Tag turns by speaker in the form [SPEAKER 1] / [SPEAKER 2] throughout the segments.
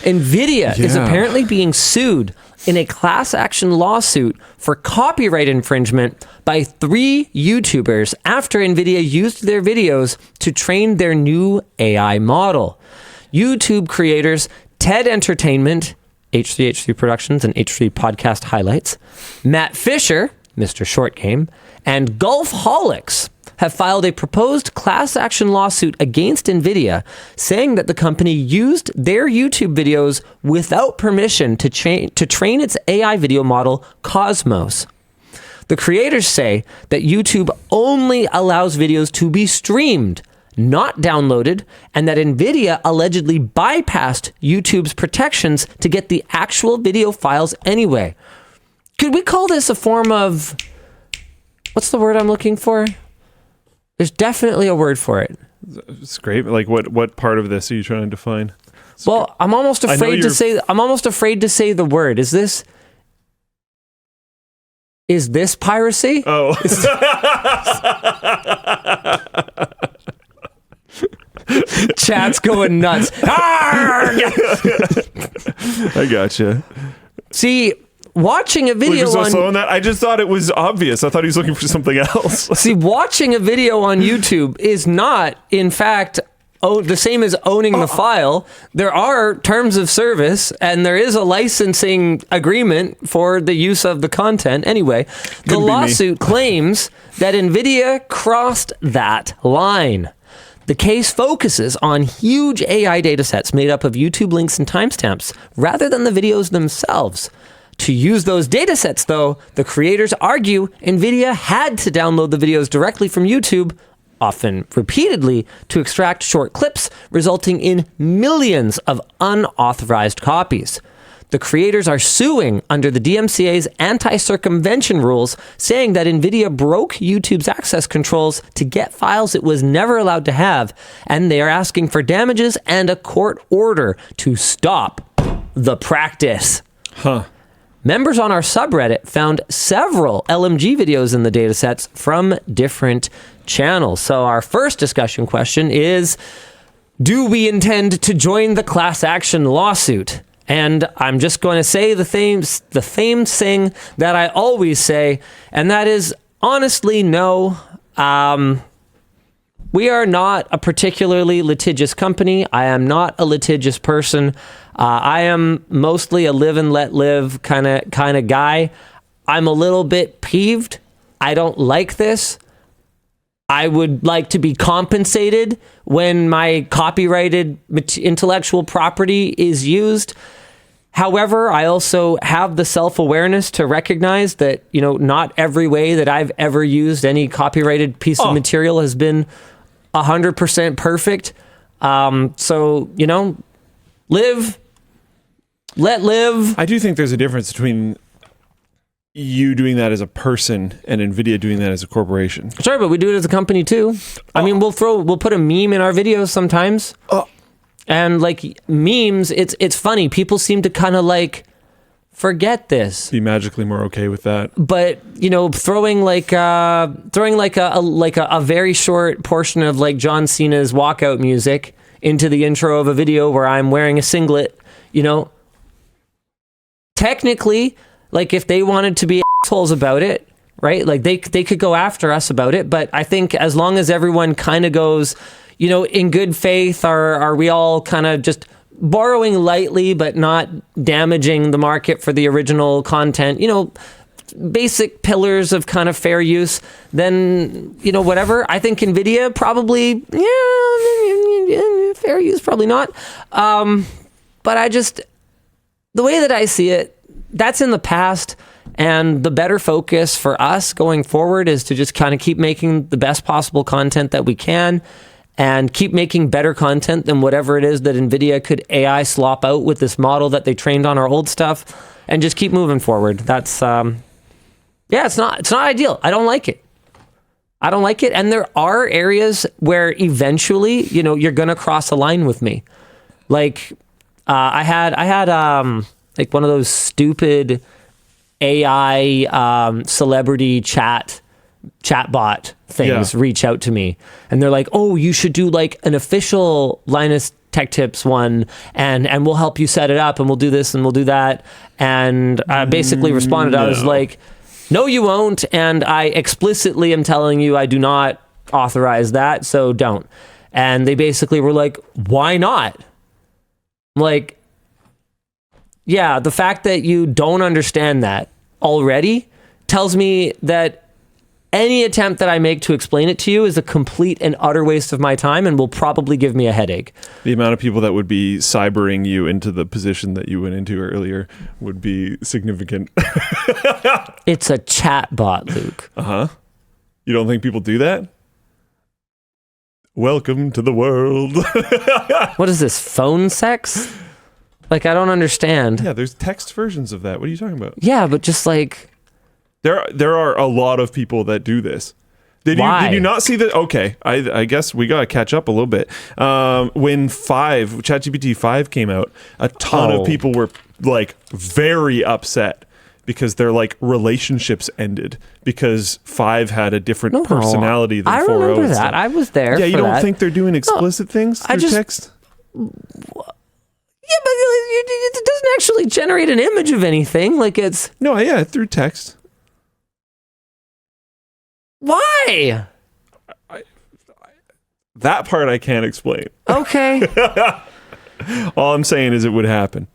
[SPEAKER 1] Nvidia is apparently being sued in a class action lawsuit for copyright infringement by 3 YouTubers after Nvidia used their videos to train their new AI model. YouTube creators Ted Entertainment, H3H3 Productions, and H3 Podcast Highlights, Matt Fisher, Mr. Short Game, and Golfholics have filed a proposed class action lawsuit against Nvidia, saying that the company used their YouTube videos without permission to train its AI video model, Cosmos. The creators say that YouTube only allows videos to be streamed, not downloaded, and that Nvidia allegedly bypassed YouTube's protections to get the actual video files anyway. Could we call this a form of... what's the word I'm looking for? There's definitely a word for it.
[SPEAKER 2] It's great. Like what part of this are you trying to define?
[SPEAKER 1] Well, I'm almost afraid to say the word. Is this piracy?
[SPEAKER 2] Oh.
[SPEAKER 1] Chat's going nuts.
[SPEAKER 2] I gotcha.
[SPEAKER 1] See, watching a video
[SPEAKER 2] so slow on that. I just thought it was obvious. I thought he was looking for something else.
[SPEAKER 1] See, watching a video on YouTube is not, in fact, the same as owning the file. There are terms of service, and there is a licensing agreement for the use of the content. Anyway, the lawsuit claims that Nvidia crossed that line. The case focuses on huge AI datasets made up of YouTube links and timestamps, rather than the videos themselves. To use those datasets, though, the creators argue Nvidia had to download the videos directly from YouTube, often repeatedly, to extract short clips, resulting in millions of unauthorized copies. The creators are suing under the DMCA's anti-circumvention rules, saying that Nvidia broke YouTube's access controls to get files it was never allowed to have, and they are asking for damages and a court order to stop the practice. Members on our subreddit found several LMG videos in the datasets from different channels. So our first discussion question is, do we intend to join the class action lawsuit? And I'm just going to say the famous thing that I always say, and that is, honestly, no. We are not a particularly litigious company. I am not a litigious person. I am mostly a live and let live kind of guy. I'm a little bit peeved. I don't like this. I would like to be compensated when my copyrighted intellectual property is used. However, I also have the self-awareness to recognize that, not every way that I've ever used any copyrighted piece of material has been 100% perfect. So, live, let live.
[SPEAKER 2] I do think there's a difference between you doing that as a person and Nvidia doing that as a corporation.
[SPEAKER 1] Sure, but we do it as a company too. I mean, we'll put a meme in our videos sometimes. And like memes, it's funny. People seem to kind of forget this.
[SPEAKER 2] Be magically more okay with that.
[SPEAKER 1] But throwing a very short portion of John Cena's walkout music into the intro of a video where I'm wearing a singlet, technically, if they wanted to be assholes about it, right? They could go after us about it. But I think as long as everyone kind of goes, in good faith, are we all kind of just borrowing lightly but not damaging the market for the original content, basic pillars of kind of fair use, then, whatever. I think Nvidia probably, fair use, probably not. But the way that I see it, that's in the past, and the better focus for us going forward is to just kind of keep making the best possible content that we can, and keep making better content than whatever it is that Nvidia could AI slop out with this model that they trained on our old stuff, and just keep moving forward. That's, it's not ideal. I don't like it. And there are areas where eventually, you're going to cross a line with me. I had one of those stupid AI, celebrity chat chatbot things
[SPEAKER 2] Yeah.
[SPEAKER 1] reach out to me, and they're like, "Oh, you should do like an official Linus Tech Tips one, and we'll help you set it up, and we'll do this and we'll do that." And I basically responded, I was
[SPEAKER 2] No.
[SPEAKER 1] like, "No, you won't," and I explicitly am telling you I do not authorize that, so don't. And they basically were like, "Why not?" I'm like, yeah, the fact that you don't understand that already tells me that any attempt that I make to explain it to you is a complete and utter waste of my time and will probably give me a headache.
[SPEAKER 2] The amount of people that would be cybering you into the position that you went into earlier would be significant.
[SPEAKER 1] It's a chat bot, Luke.
[SPEAKER 2] Uh-huh. You don't think people do that? Welcome to the world.
[SPEAKER 1] What is this, phone sex? Like, I don't understand.
[SPEAKER 2] Yeah, there's text versions of that. What are you talking about?
[SPEAKER 1] Yeah, but just like...
[SPEAKER 2] There are a lot of people that do this. Did
[SPEAKER 1] Why?
[SPEAKER 2] you not see that? Okay, I guess we got to catch up a little bit. When ChatGPT 5 came out, a ton of people were like very upset because their like relationships ended because 5 had a different personality than 4.0.
[SPEAKER 1] I remember
[SPEAKER 2] and
[SPEAKER 1] that.
[SPEAKER 2] stuff.
[SPEAKER 1] I was there.
[SPEAKER 2] Yeah, you
[SPEAKER 1] for
[SPEAKER 2] don't
[SPEAKER 1] that.
[SPEAKER 2] think they're doing explicit things through text?
[SPEAKER 1] Yeah, but it doesn't actually generate an image of anything. Like, it's...
[SPEAKER 2] No, yeah, through text.
[SPEAKER 1] Why?
[SPEAKER 2] That part I can't explain.
[SPEAKER 1] Okay.
[SPEAKER 2] All I'm saying is it would happen.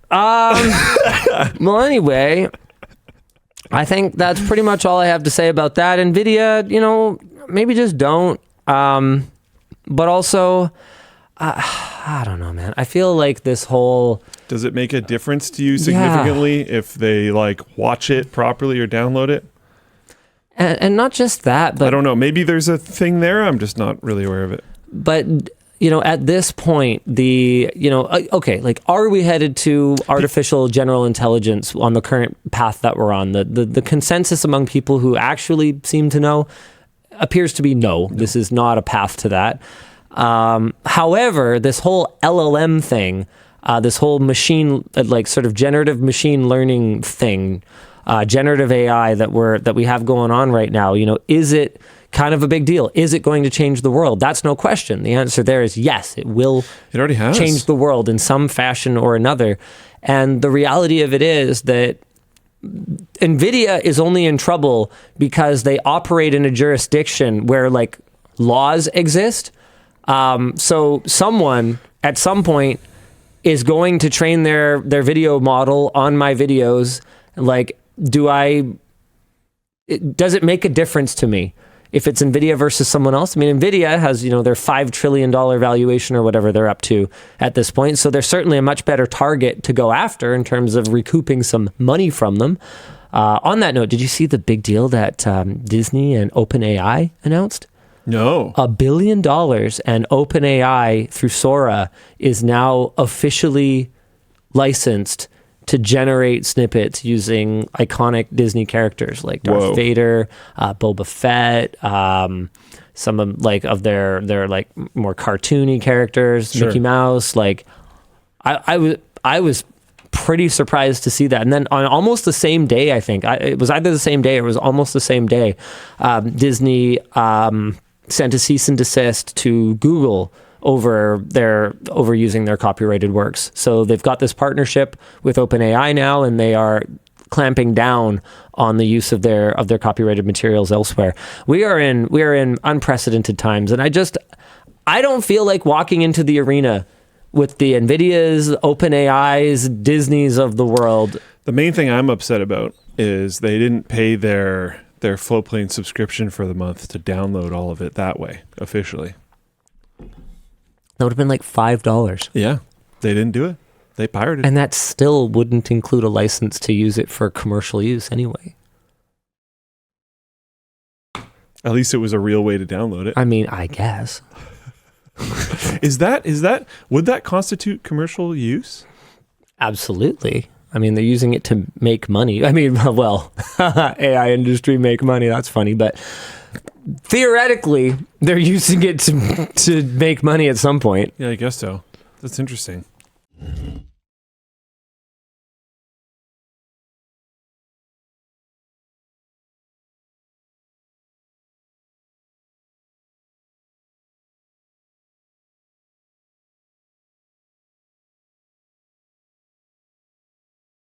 [SPEAKER 1] Well, anyway, I think that's pretty much all I have to say about that. Nvidia, maybe just don't. But also, I don't know, man. I feel like this whole...
[SPEAKER 2] Does it make a difference to you significantly if they like watch it properly or download it?
[SPEAKER 1] And not just that, but...
[SPEAKER 2] I don't know. Maybe there's a thing there. I'm just not really aware of it.
[SPEAKER 1] But, at this point, okay, like, are we headed to artificial general intelligence on the current path that we're on? The consensus among people who actually seem to know appears to be no. This is not a path to that. However, this whole LLM thing, this whole machine, like sort of generative machine learning thing, generative AI that we have going on right now, is it kind of a big deal? Is it going to change the world? That's no question. The answer there is yes, it will.
[SPEAKER 2] It already has
[SPEAKER 1] change the world in some fashion or another. And the reality of it is that Nvidia is only in trouble because they operate in a jurisdiction where like laws exist. So someone at some point is going to train their video model on my videos. Like, does it make a difference to me if it's Nvidia versus someone else? I mean, Nvidia has, their $5 trillion valuation or whatever they're up to at this point. So they're certainly a much better target to go after in terms of recouping some money from them. On that note, did you see the big deal that Disney and OpenAI announced?
[SPEAKER 2] No.
[SPEAKER 1] $1 billion, and OpenAI through Sora is now officially licensed to generate snippets using iconic Disney characters like Darth Vader, Boba Fett, some of their like more cartoony characters,
[SPEAKER 2] Sure.
[SPEAKER 1] Mickey Mouse. Like, I was pretty surprised to see that. And then on almost the same day, I think it was either the same day or it was almost the same day, Disney sent a cease and desist to Google over using their copyrighted works. So they've got this partnership with OpenAI now, and they are clamping down on the use of their copyrighted materials elsewhere. We are in unprecedented times, and I don't feel like walking into the arena with the Nvidias, OpenAIs, Disneys of the world.
[SPEAKER 2] The main thing I'm upset about is they didn't pay their Flowplane subscription for the month to download all of it that way officially.
[SPEAKER 1] That would have been like $5.
[SPEAKER 2] Yeah, they didn't do it. They pirated it.
[SPEAKER 1] And that still wouldn't include a license to use it for commercial use anyway.
[SPEAKER 2] At least it was a real way to download it.
[SPEAKER 1] I mean, I guess.
[SPEAKER 2] Would that constitute commercial use?
[SPEAKER 1] Absolutely. I mean, they're using it to make money. I mean, well, AI industry make money. That's funny, but theoretically, they're using it to make money at some point.
[SPEAKER 2] Yeah, I guess so. That's interesting.